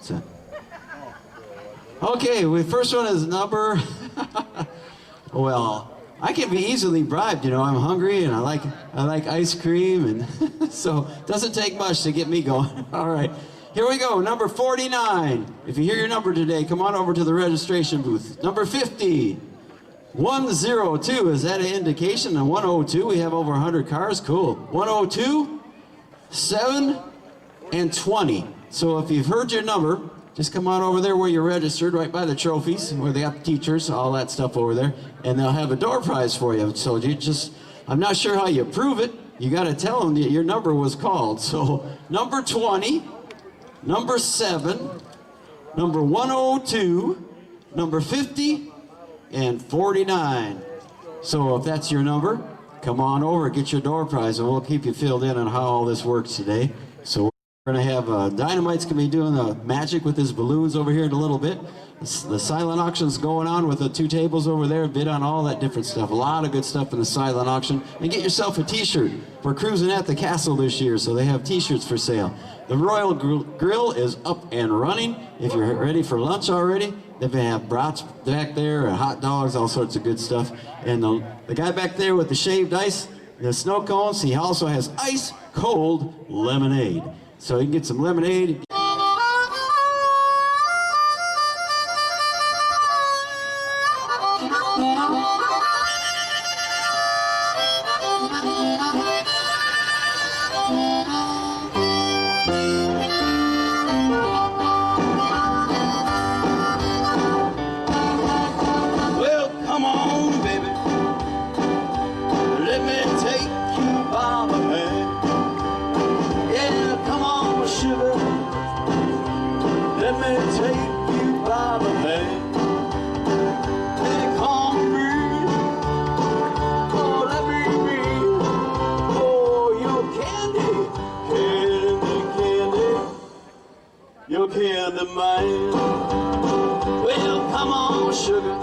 What's that? Okay, the first one is number. Well, I can be easily bribed. You know, I'm hungry and I like ice cream, and so it doesn't take much to get me going. All right, here we go. Number 49. If you hear your number today, come on over to the registration booth. Number 50. 102. Is that an indication? And 102. We have over 100 cars. Cool. 102, 7, and 20. So if you've heard your number, just come on over there where you're registered, right by the trophies, where they got the teachers, all that stuff over there, and they'll have a door prize for you. So you just, I'm not sure how you prove it. You got to tell them that your number was called. So number 20, number 7, number 102, number 50, and 49. So if that's your number, come on over, get your door prize, and we'll keep you filled in on how all this works today. So we're going to have Dynamite's going to be doing the magic with his balloons over here in a little bit. The silent auction's going on with the 2 tables over there, bid on all that different stuff. A lot of good stuff in the silent auction. And get yourself a t-shirt. We're cruising at the castle this year, so they have t-shirts for sale. The Royal Grill is up and running. If you're ready for lunch already, they have brats back there, hot dogs, all sorts of good stuff. And the guy back there with the shaved ice, the snow cones, he also has ice cold lemonade. So you can get some lemonade. Well, come on, baby. Let me take you by the hand. Yeah, come on, sugar. Let me take you by the hand. Hey, come breathe. Oh, let me breathe. Oh, your candy, candy, candy. Your candy man. Well, come on, sugar.